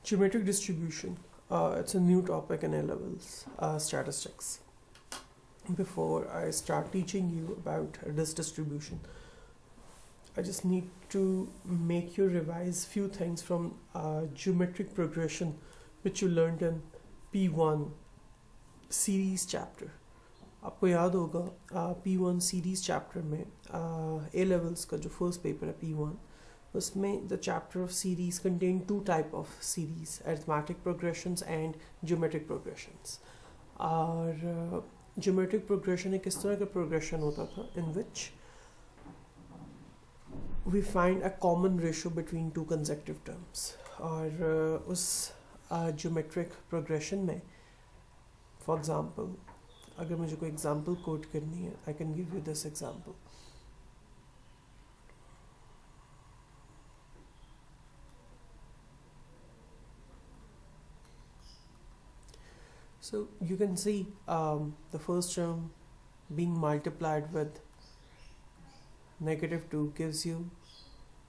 Geometric distribution. It's a new topic in A levels, statistics. Before I start teaching you about this distribution, I just need to make you revise few things from geometric progression, which you learned in P1 series chapter. आपको याद होगा P1 series chapter में A levels का जो first paper है P1, उसमें the chapter of series contain two type of series, arithmetic progressions and geometric progressions. और geometric progression एक इस तरह का progression होता था in which we find a common ratio between two consecutive terms. और उस geometric progression में for example अगर मुझे कोई example quote करनी है, I can give you this example. So you can see the first term being multiplied with -2 gives you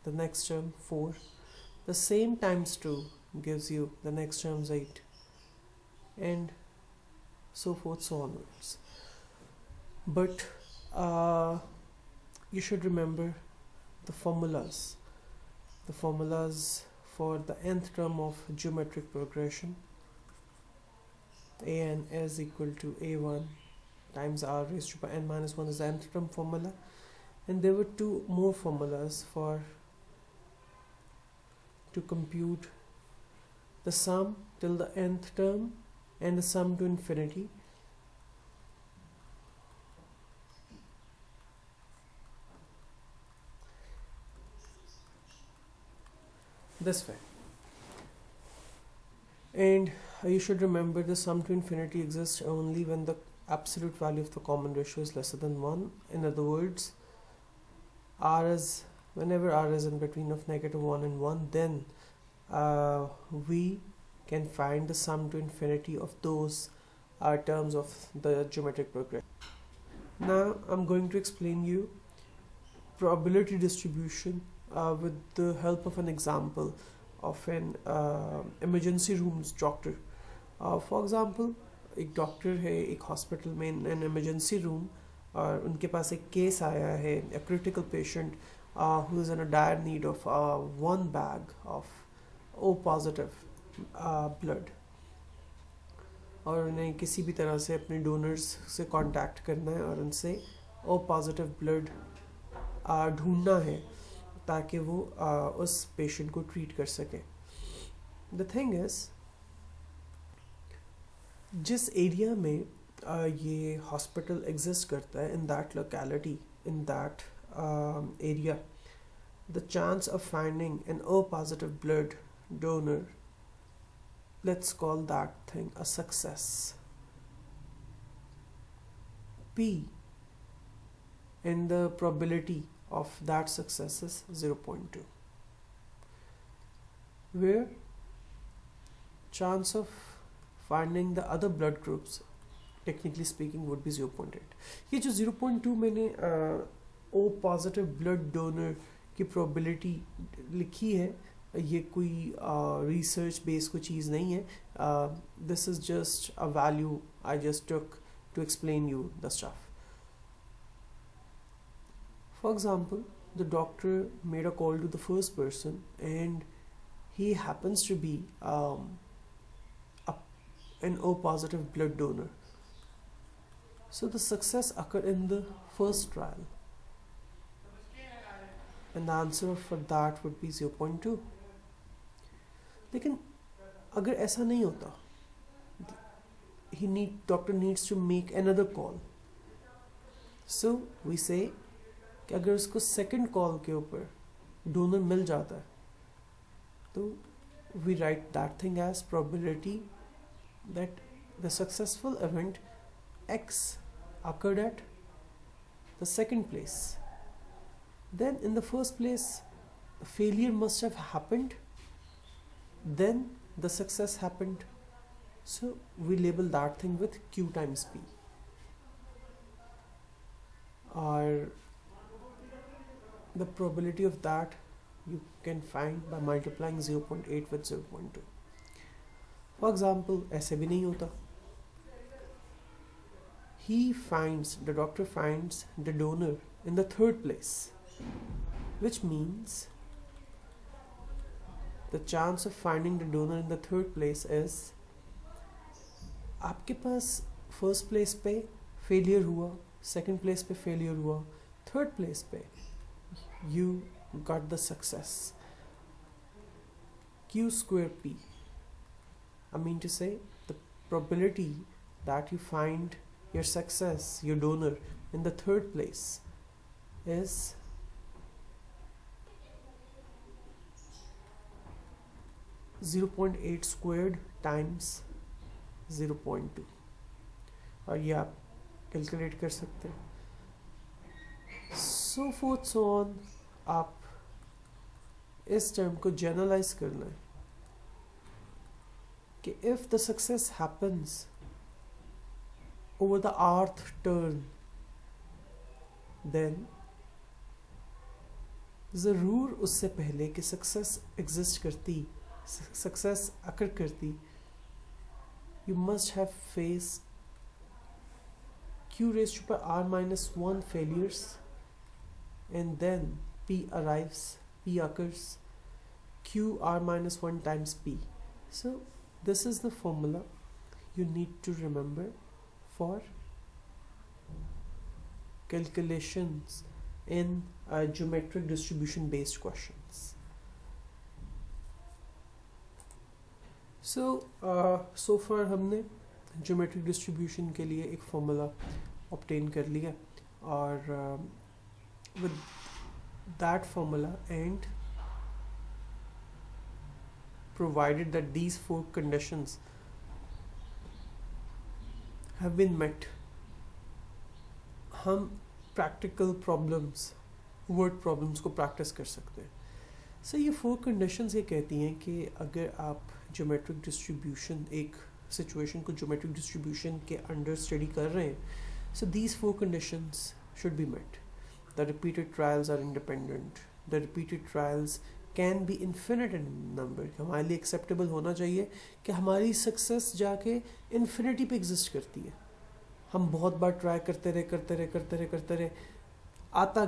the next term 4. The same times 2 gives you the next terms 8, and so forth, so onwards. But you should remember the formulas. The formulas for the nth term of geometric progression. An is equal to a1 times r raised to n minus 1 is the nth term formula, and there were two more formulas to compute the sum till the nth term and the sum to infinity. This way. And you should remember the sum to infinity exists only when the absolute value of the common ratio is lesser than 1. In other words, whenever r is in between of -1 and 1, then we can find the sum to infinity of those terms of the geometric progression. Now I'm going to explain you probability distribution with the help of an example of an emergency rooms doctor. For example, एक doctor है एक hospital में in an emergency room, और उनके पास एक case आया है, a critical patient who is in a dire need of 1 bag of O positive blood, और उन्हें किसी भी तरह से अपने डोनर्स से कांटेक्ट करना है और उनसे O positive blood ढूंढना है ताकि वो उस पेशेंट को ट्रीट कर सके. द थिंग इज, जिस एरिया में ये हॉस्पिटल एग्जिस्ट करता है, in that locality, in that area, the chance of finding an O positive blood donor, let's call that thing a success. P in the probability of that success is 0.2, where chance of finding the other blood groups technically speaking would be 0.8. ये जो 0.2 मैंने O positive blood donor की probability लिखी है, ये कोई research based कोई चीज़ नहीं है. This is just a value I just took to explain you the stuff. For example, the doctor made a call to the first person and he happens to be an O positive blood donor. So the success occurred in the first trial, and the answer for that would be 0.2. लेकिन अगर ऐसा नहीं होता, doctor needs to make another call. So we say कि अगर उसको second call के ऊपर डोनर मिल जाता है, तो we write that thing as probability that the successful event X occurred at the second place. Then in the first place, the failure must have happened, then the success happened. So we label that thing with Q times P. Or the probability of that you can find by multiplying 0.8 with 0.2. For example ऐसे भी नहीं होता. The doctor finds the donor in the third place, which means the chance of finding the donor in the third place is, आपके पास first place पे failure हुआ, second place पे failure हुआ, third place पे you got the success. Q square P. I mean to say, the probability that you find your success, your donor, in the third place is 0.8 squared times 0.2. और ये आप calculate कर सकते हैं. So forth so on. आप इस term को generalise करना है कि if the success happens over the rth turn, then ज़रूर उससे पहले कि सक्सेस एग्जिस्ट करती, सक्सेस अकर करती, you must have faced q raised to power r minus 1 failures, and then p arrives, p occurs, q r minus 1 times p. So this is the formula you need to remember for calculations in geometric distribution based questions. So far हमने geometric distribution के लिए एक formula obtain कर लिया, और with that formula and provided that these four conditions have been met, हम practical problems, word problems को practice कर सकते हैं. So ये four conditions ये कहती हैं कि अगर आप geometric distribution, एक situation को geometric distribution के under study कर रहे हैं, so these four conditions should be met. The repeated trials are independent. The repeated trials can be infinite in number. हमारे लिए acceptable होना चाहिए कि हमारी success जाके infinity पे exist करती है. हम बहुत बार try करते रहे, आता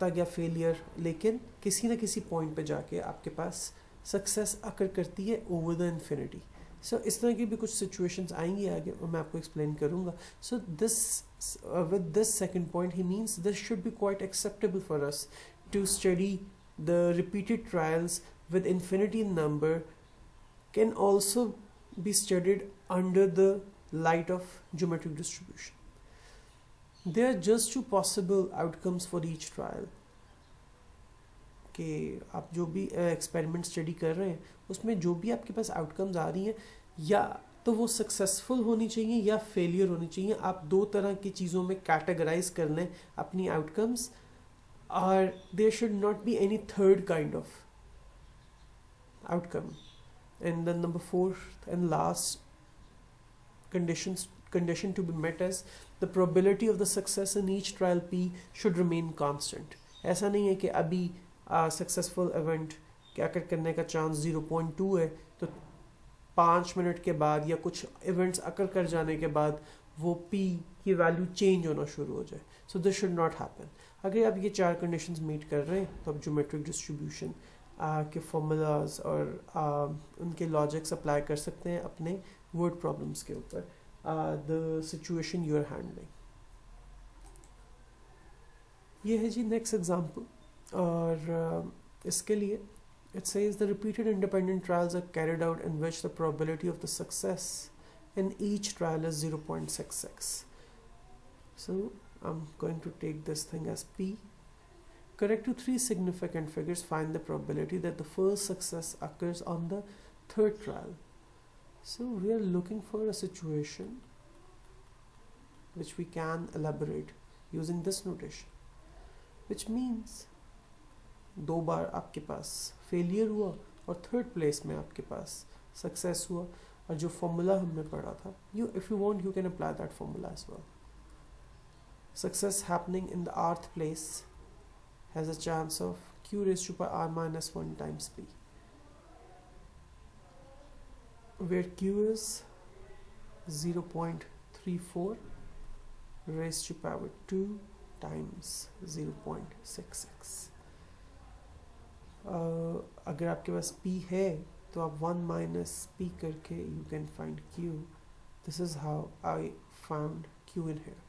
गया failure, लेकिन किसी न किसी point पे जाके आपके पास success अकर करती है over the infinity. So इस तरह की भी कुछ situations आएंगी आगे और मैं आपको explain करूँगा. So this with this second point he means this should be quite acceptable for us to study the repeated trials with infinity in number can also be studied under the light of geometric distribution. There are just two possible outcomes for each trial. कि आप जो भी experiment study कर रहे हैं उसमें जो भी आपके पास आउटकम्स आ रही हैं, या तो वो सक्सेसफुल होनी चाहिए या फेलियर होनी चाहिए. आप दो तरह की चीज़ों में कैटेगराइज कर लें अपनी आउटकम्स, और there should not be any third kind of outcome. And the number fourth and last condition to be met is the probability of the success in each trial P should remain constant. ऐसा नहीं है कि अभी successful event के अकर करने का chance 0.2 है तो 5 मिनट के बाद या कुछ इवेंट्स अकर कर जाने के बाद वो P की वैल्यू चेंज होना शुरू हो जाए. So this should not happen. अगर आप ये चार कंडीशंस मीट कर रहे हैं तो आप ज्योमेट्रिक डिस्ट्रीब्यूशन के फॉर्मूलाज और उनके लॉजिक्स अप्लाई कर सकते हैं अपने वर्ड प्रॉब्लम्स के ऊपर, the situation you are handling. ये है जी नेक्स्ट एग्जांपल, और इसके लिए it says the repeated independent trials are carried out in which the probability of the success in each trial is 0.66. So I'm going to take this thing as P. Correct to three significant figures, find the probability that the first success occurs on the third trial. So we are looking for a situation which we can elaborate using this notation, which means दो बार आपके पास failure हुआ और third place में आपके पास success हुआ, और जो formula हमने पढ़ा था, you if you want you can apply that formula as well. Success happening in the rth place has a chance of q raised to power r minus 1 times p. where q is 0.34 raised to power 2 times 0.66. अगर आपके पास p है तो आप 1 minus p करके you can find q. This is how I found q in here.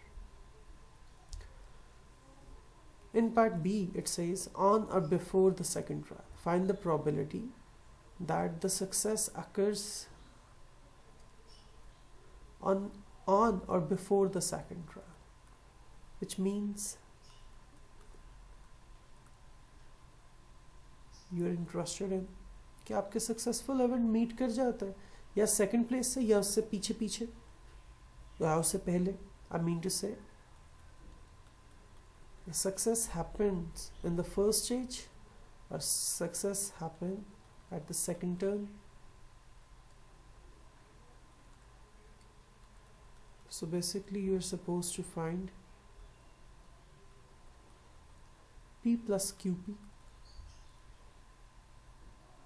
In part B, it says on or before the second trial, find the probability that the success occurs on or before the second trial, which means you are interested in कि आपके successful event meet कर जाता है या second place से या उससे पीछे पीछे या उससे पहले. I mean to say the success happens in the first stage or success happen at the second turn. So basically you are supposed to find p plus qp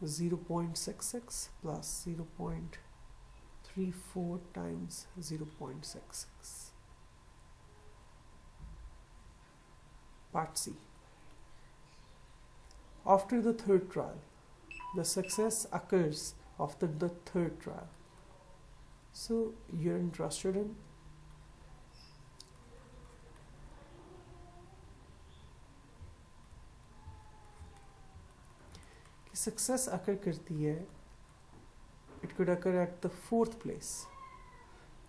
0.66 plus 0.34 times 0.66. Part C. After the third trial, the success occurs after the third trial. So you're interested in कि success अकर करती है. It could occur at the fourth place,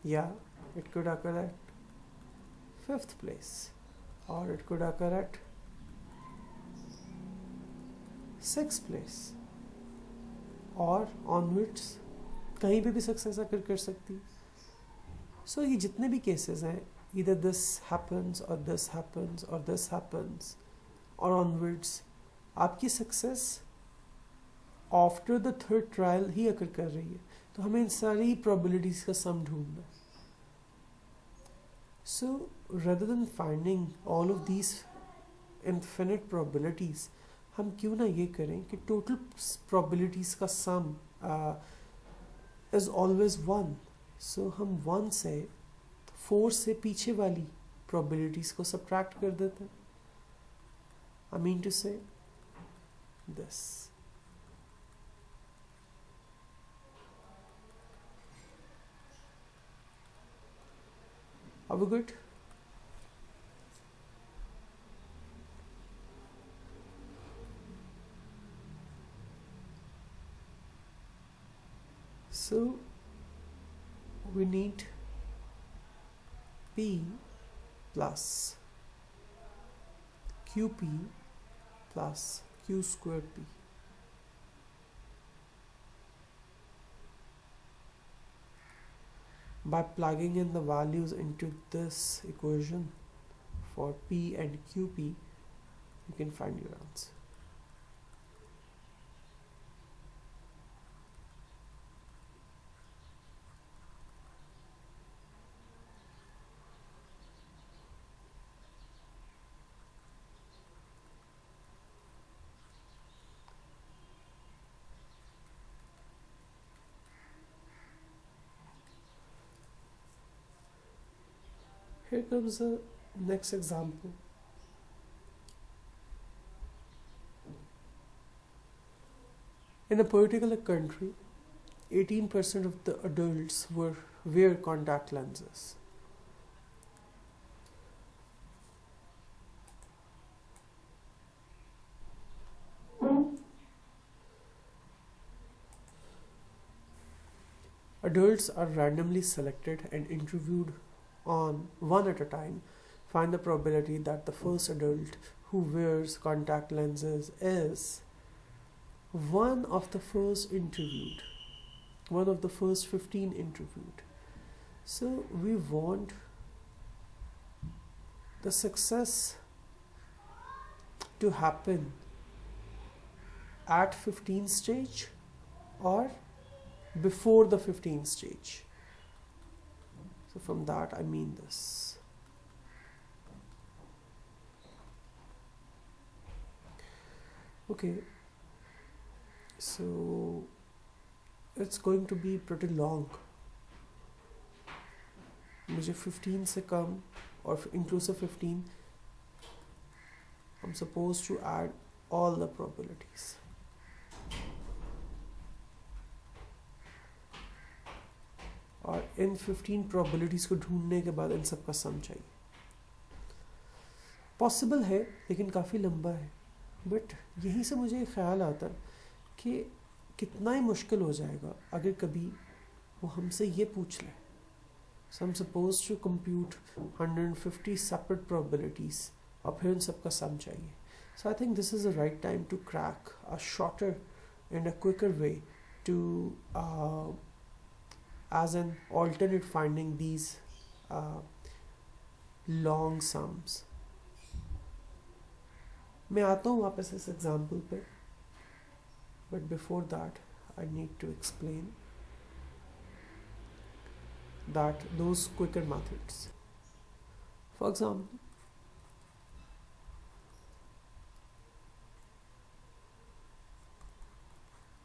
या it could occur at fifth place, or it could occur at sixth place, और onwards कहीं पे भी success अकर कर सकती. So ये जितने भी केसेस हैं, either this happens or this happens or this happens or onwards, आपकी success after the third trial ही अकर कर रही है. तो हमें इन सारी प्रोबेबिलिटीज का सम ढूंढना है. सो rather than finding all of these infinite probabilities, हम क्यों ना ये करें कि टोटल probabilities का सम is always 1. सो हम 1 से 4 से पीछे वाली probabilities को subtract कर देते हैं. I mean to say this. Are we good? So we need p plus qp plus q squared p. By plugging in the values into this equation for p and qp, you can find your answer. Here comes the next example. In a particular country, 18% of the adults wear contact lenses. Adults are randomly selected and interviewed on one at a time. Find the probability that the first adult who wears contact lenses is one of the first interviewed, one of the first 15 interviewed. So we want the success to happen at 15 stage or before the 15 stage. So from that I mean this. Okay, so it's going to be pretty long. मुझे 15 से कम और inclusive 15, I'm supposed to add all the probabilities. और इन 15 probabilities को ढूंढने के बाद इन सब का सम चाहिए. पॉसिबल है लेकिन काफ़ी लंबा है. बट यहीं से मुझे ख्याल आता है कि कितना ही मुश्किल हो जाएगा अगर कभी वो हमसे ये पूछ ले. So I'm supposed to compute 150 separate probabilities और फिर उन सब का सम चाहिए. So I think this is the right time to crack a shorter and a quicker way to as an alternate finding these long sums. मैं आता हूँ वापस इस एग्जाम्पल पे, but before that I need to explain that those quicker methods. For example,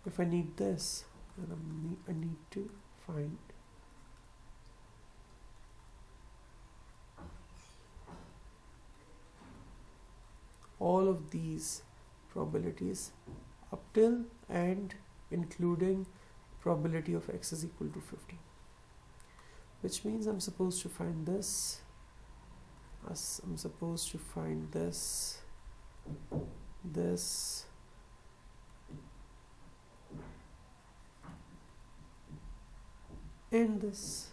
if I need this, then I need to find all of these probabilities up till and including probability of x is equal to 50, which means I'm supposed to find this, I'm supposed to find this, this, and this.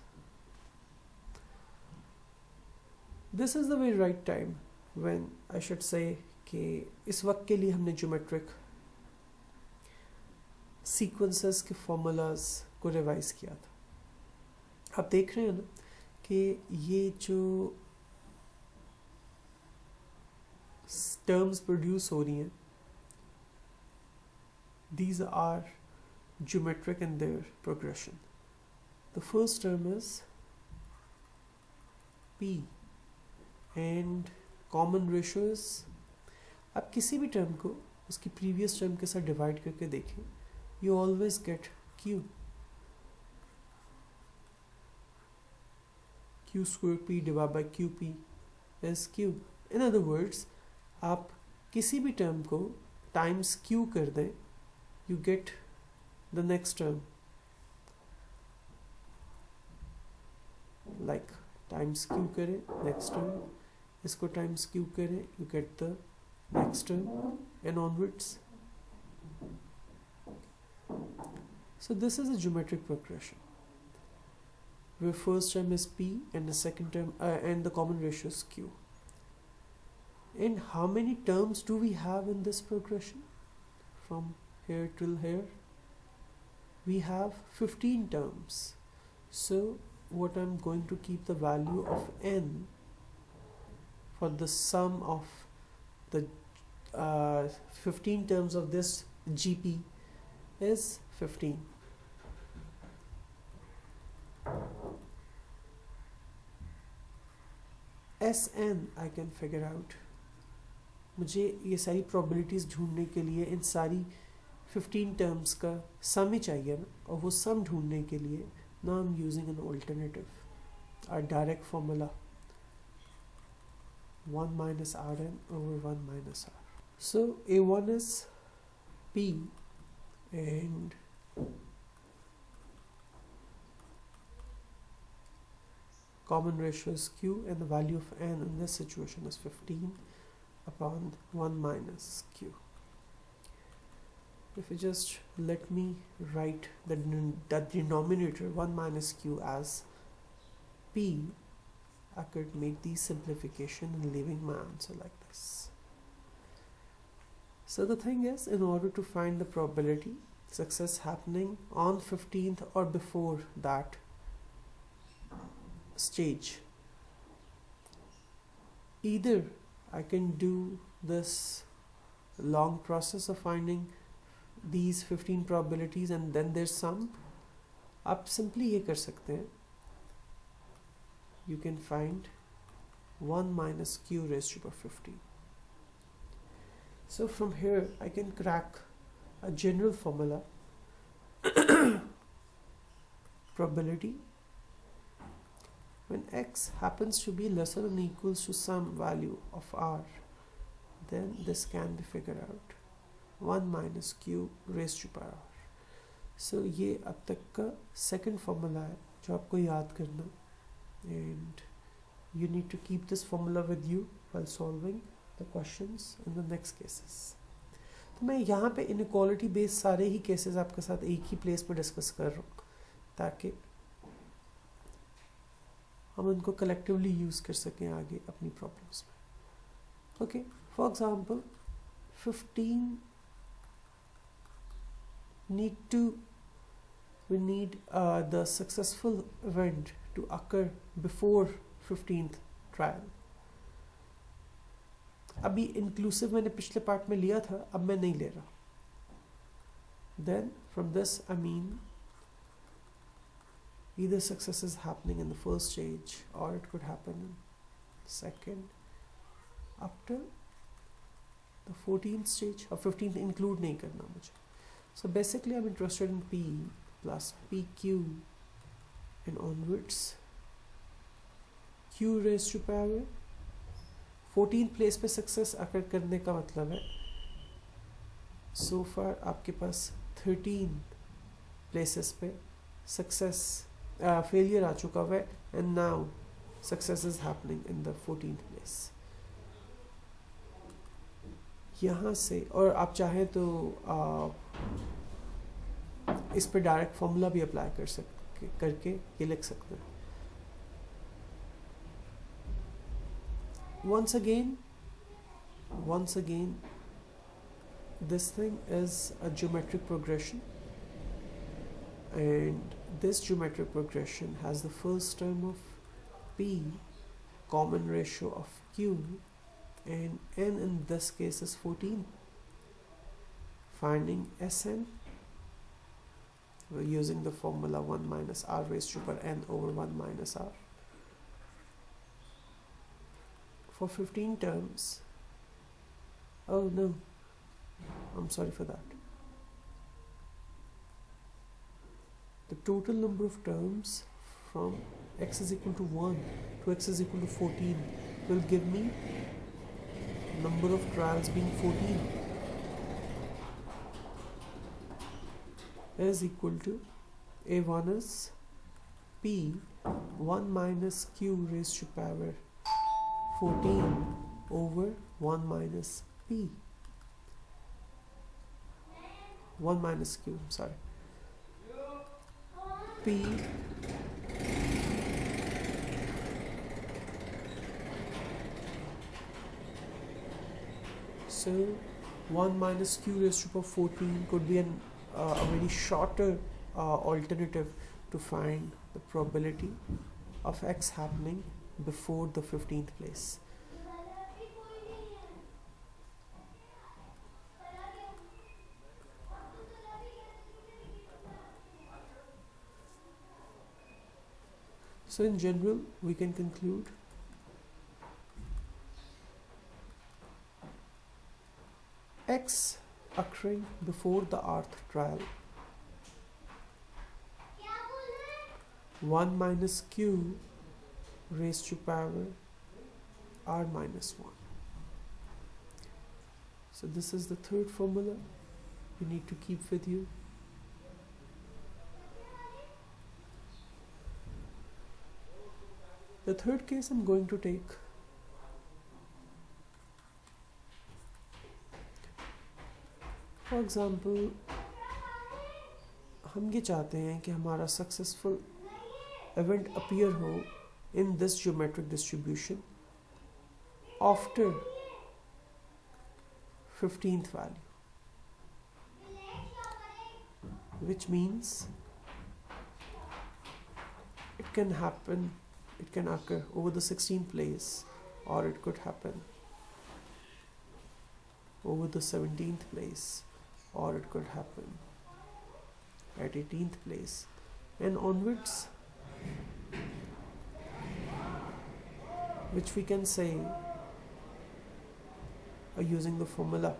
This is the very right time when I should say कि इस वक्त के लिए हमने geometric sequences के formulas को revise किया था. आप देख रहे हैं ना कि ये जो टर्म्स प्रोड्यूस हो रही हैं, these are geometric in their progression. The first term is P and common ratio is, आप किसी भी टर्म को उसकी प्रीवियस टर्म के साथ डिवाइड करके देखें, you always get Q. Q square P divided by QP is Q. In other words, आप किसी भी टर्म को टाइम्स Q कर दें, you get the next term. Like times Q करें, next term. इसको times Q करें, you get the next term and onwards. So this is a geometric progression where first term is P and the second term and the common ratio is Q. And how many terms do we have in this progression from here till here? We have 15 terms. So what I'm going to keep the value of n for the sum of the 15 terms of this GP is 15. Sn I can figure out. मुझे ये सारी probabilities ढूंढने के लिए इन सारी 15 terms का sum ही चाहिए ना, और वो sum ढूंढने के लिए now I'm using an alternative, a direct formula, 1 minus Rn over 1 minus R. So A1 is P and common ratio is Q, and the value of n in this situation is 15 upon 1 minus Q. If you just let me write the denominator 1 minus Q as P, I could make the simplification and leaving my answer like this. So the thing is, in order to find the probability success happening on 15th or before that stage, either I can do this long process of finding these 15 probabilities and then there's some. आप simply ये कर सकते हैं, you can find 1 minus Q raised to the power 15. So from here I can crack a general formula probability when x happens to be lesser than or equals to some value of r, then this can be figured out. 1 minus q raised to power r. So ये अब तक का second formula है जो आपको याद करना, and you need to keep this formula with you while solving the questions in the next cases. तो मैं यहाँ पे inequality based सारे ही cases आपके साथ एक ही place पे discuss कर रहा हूँ ताकि हम उनको collectively use कर सकें आगे अपनी problems में. Okay, for example, 15 we need the successful event to occur before 15th trial. अभी inclusive मैंने पिछले पार्ट में लिया था, अब मैं नहीं ले रहा. Then from this I mean either success is happening in the first stage or it could happen in second up to the 14th stage or 15th include नहीं करना मुझे. So basically I'm interested in P plus PQ and onwards. Q raised to power 14th place पे success occur करने का मतलब है so far आपके पास 13 places पे success failure आ चुका है and now success is happening in the 14th place. यहाँ से और आप चाहें तो इस पे डायरेक्ट फॉर्मूला भी अप्लाई करके ये लिख सकते हैं. Once again this thing is a geometric progression, and this geometric progression has the first term of P common ratio of Q, and n in this case is 14. Finding Sn, we're using the formula 1 minus r raised to power n over 1 minus r. For 15 terms, oh no, I'm sorry for that. The total number of terms from x is equal to 1 to x is equal to 14 will give me number of trials being 14 is equal to A1 is P 1 minus Q raised to power 14 over 1 minus P 1 minus Q, I'm sorry, P so 1 minus Q raised to power 14 could be a very shorter alternative to find the probability of X happening before the 15th place. So in general we can conclude X occurring before the rth trial 1 minus Q raised to power r minus 1. So this is the third formula you need to keep with you. The third case I'm going to take, for example, हम ये चाहते हैं कि हमारा successful event appear हो in this geometric distribution after 15th value, which means it can occur over the 16th place, or it could happen over the 17th place, or it could happen at 18th place and onwards, which we can say using the formula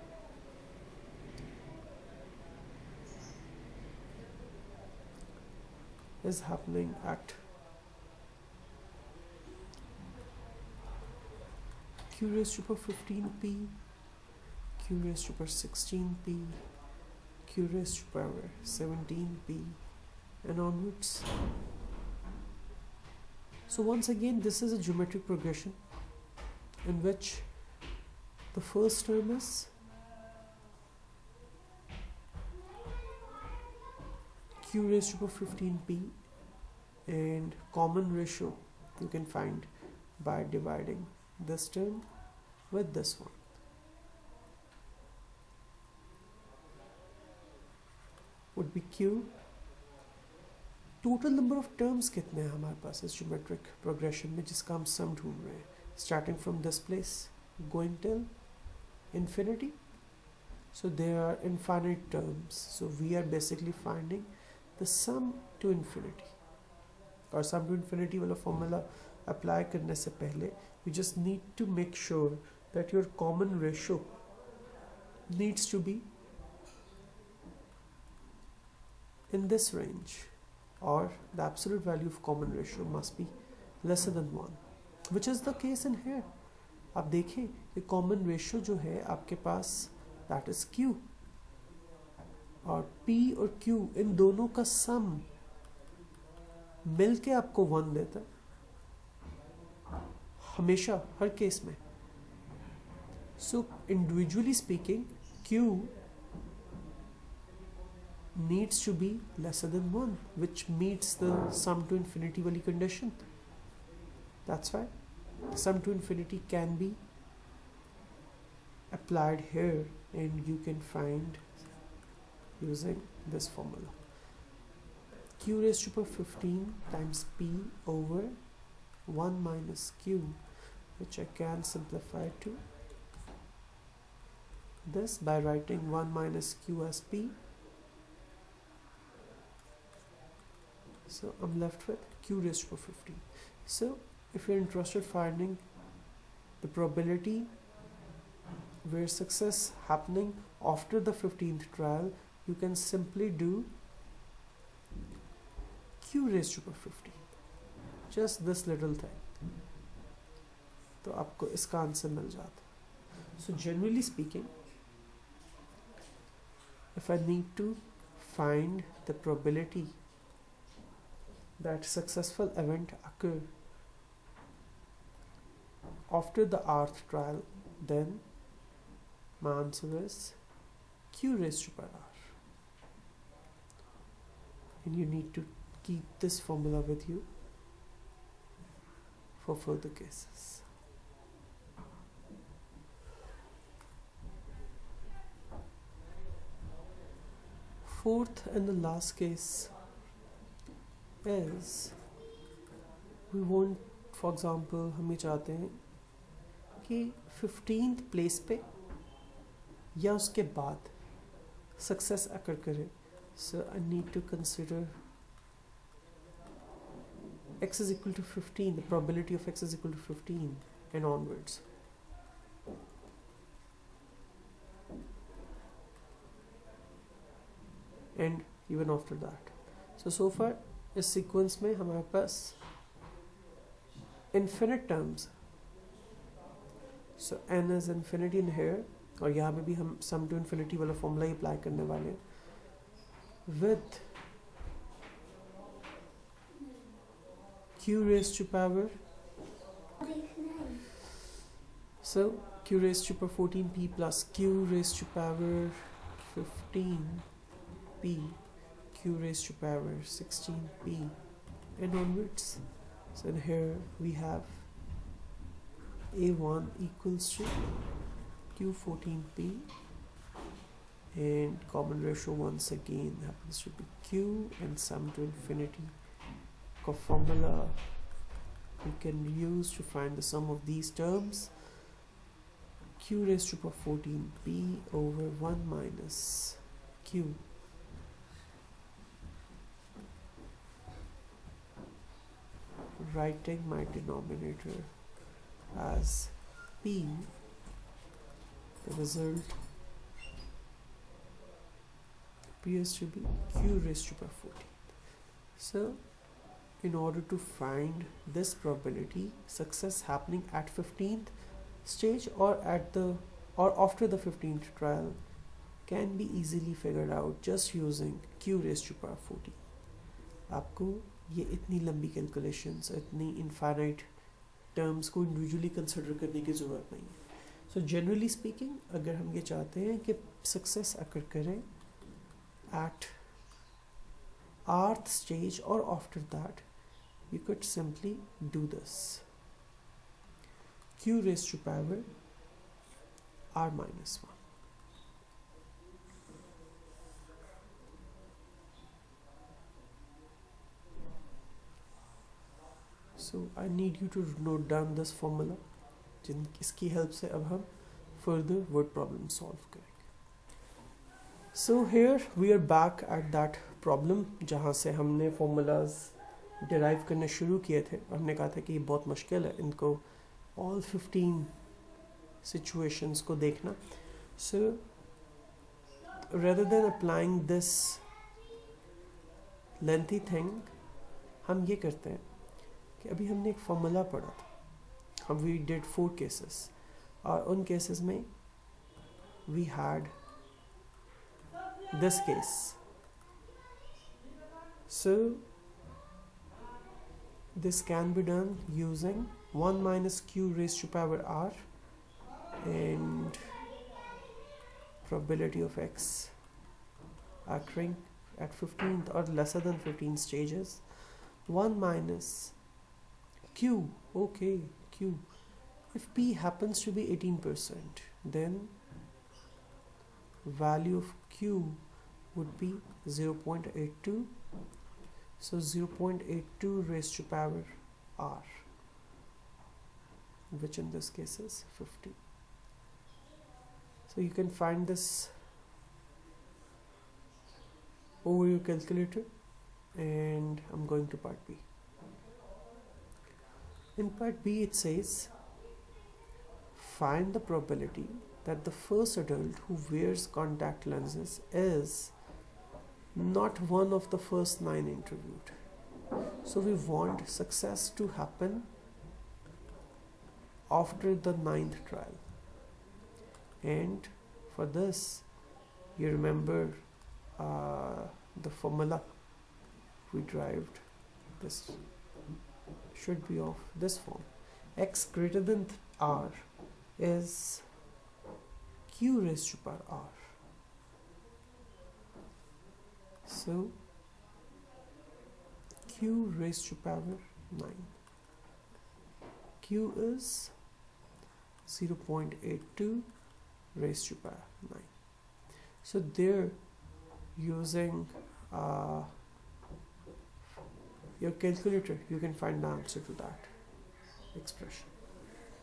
is happening at q raised to the power 15p, q raised to the power 16p, q raised to the power 17p, and onwards. So once again, this is a geometric progression in which the first term is q raised to the power 15p, and common ratio you can find by dividing this term with this one. Would be q. Total number of terms कितने हैं हमारे पास इस geometric progression में जिसका हम सम ढूंढ रहे हैं, starting from this place going till infinity. So there are infinite terms, so we are basically finding the sum to infinity. और sum to infinity वाला formula apply करने से पहले you just need to make sure that your common ratio needs to be in this range, or the absolute value of common ratio must be lesser than 1, which is the case in here. आप देखें कि common ratio जो है आपके पास that is q, और p और q इन दोनों का सम मिलके आपको 1 देता है हमेशा, हर केस में. So individually speaking q needs to be lesser than 1, which meets the sum to infinity wali condition. That's why sum to infinity can be applied here, and you can find using this formula. Q raised to the power 15 times p over 1 minus q, which I can simplify to this by writing 1 minus q as p. So I'm left with q raised to the power 15. So if you're interested finding the probability where success happening after the 15th trial, you can simply do q raised to the power 15, just this little thing, तो आपको इसका answer मिल जाता. So generally speaking, if I need to find the probability that successful event occur after the rth trial, then my answer is q raised to the power r, and you need to keep this formula with you for further cases. Fourth and the last case is we want, for example, हम ये चाहते हैं कि 15th place पे या उसके बाद success अकर करे. So I need to consider x is equal to 15, the probability of x is equal to 15 and onwards. And even after that. So far इस सीक्वेंस में हमारे पास infinite terms. So n is infinity in here, और यहाँ पे भी हम sum to infinity वाला formula ही apply करने वाले हैं with q raised to power, so q raised to power 14p plus q raised to power 15p, q raised to power 16p, and onwards. So in here we have a1 equals to q14p, and common ratio once again happens to be q, and sum to infinity का formula we can use to find the sum of these terms. Q raised to the power 14p over 1 minus q, writing my denominator as p, the result appears to be q raised to the power 14. So in order to find this probability success happening at 15th stage or after the 15th trial can be easily figured out just using q raised to power 40. आपको ये इतनी लंबी calculations, इतनी infinite terms को individually consider करने की ज़रूरत नहीं है. सो जनरली स्पीकिंग, अगर हम ये चाहते हैं कि सक्सेस अकर करें at rth stage or after that, you could simply do this. Q raised to power r minus 1. So I need you to note down this formula, जिसकी हेल्प से अब हम further word problem solve करेंगे. So here we are back at that problem जहाँ से हमने formulas derive करने शुरू किए थे. हमने कहा था कि ये बहुत मुश्किल है इनको all 15 situations को देखना. So rather than applying this lengthy thing, हम ये करते हैं कि अभी हमने एक formula पढ़ा था. हम we did 4 cases और उन cases में we had this case. So this can be done using 1 minus q raised to power r and probability of x occurring at 15th or lesser than 15 stages. 1 minus q, okay, q. If p happens to be 18%, then value of q would be 0.82. So 0.82 raised to power r, which in this case is 50. So you can find this over your calculator, and I'm going to part B. In part B it says find the probability that the first adult who wears contact lenses is not one of the first 9 interviewed. So we want success to happen after the 9th trial, and for this you remember the formula we derived. This should be of this form: x greater than r is q raised to power r. So q raised to power 9. Q is 0.82 raised to power 9. So there, using your calculator, you can find the answer to that expression,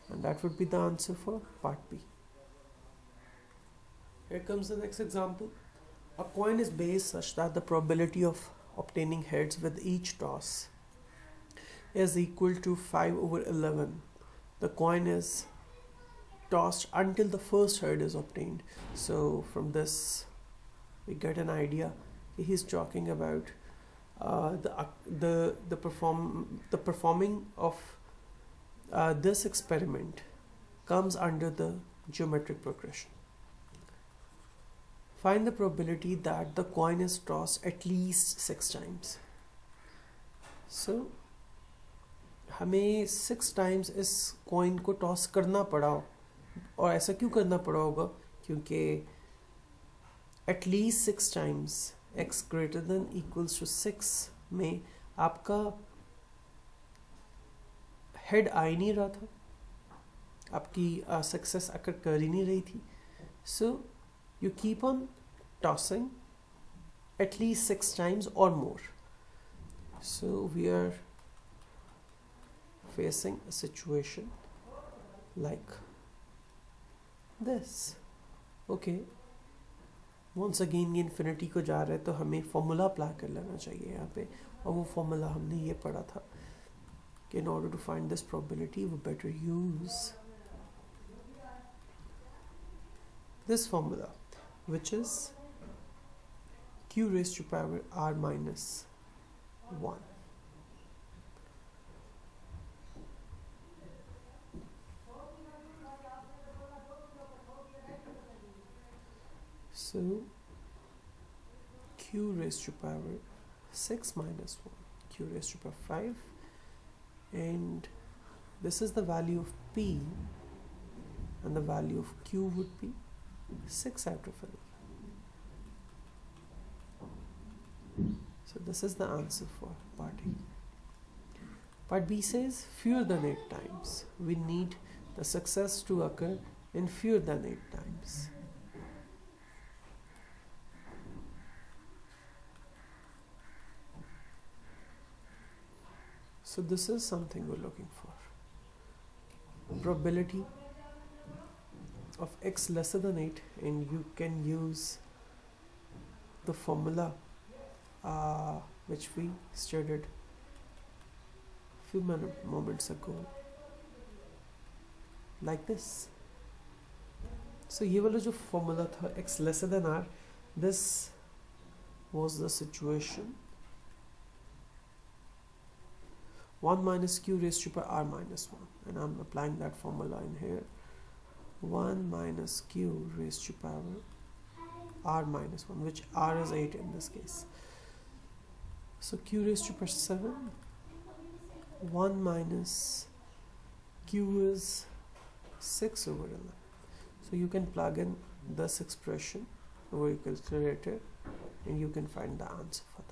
and that would be the answer for part B. Here comes the next example. A coin is based such that the probability of obtaining heads with each toss is equal to 5/11. The coin is tossed until the first head is obtained. So from this we get an idea he's talking about the performing of this experiment comes under the geometric progression. Find the probability that the coin is tossed at least 6 times. So हमें 6 times इस coin को toss करना पड़ा, और ऐसा क्यों करना पड़ा होगा? क्योंकि at least 6 times x greater than equals to 6 में आपका head आ ही नहीं रहा था, आपकी success अकर कर ही नहीं रही थी. So you keep on tossing at least 6 times or more. So we are facing a situation like this. Okay, once again ये infinity को जा रहा है, तो हमें formula apply कर लेना चाहिए यहाँ पे, और वो formula हमने ये पढ़ा था कि in order to find this probability we better use this formula, which is q raised to power r minus 1. So q raised to power 6 minus 1, q raised to power 5, and this is the value of p, and the value of q would be 6 out of 11. So this is the answer for part A. Part B says fewer than 8 times. We need the success to occur in fewer than 8 times. So this is something we're looking for. Probability of x lesser than 8, and you can use the formula which we studied few moments ago, like this. So ये वाला जो formula था x lesser than r, this was the situation 1 minus q raised to power r minus 1, and I'm applying that formula in here. 1 minus q raised to power r minus 1, which r is 8 in this case. So q raised to power 7, 1 minus q is 6 over 11. So you can plug in this expression over your calculator and you can find the answer for that.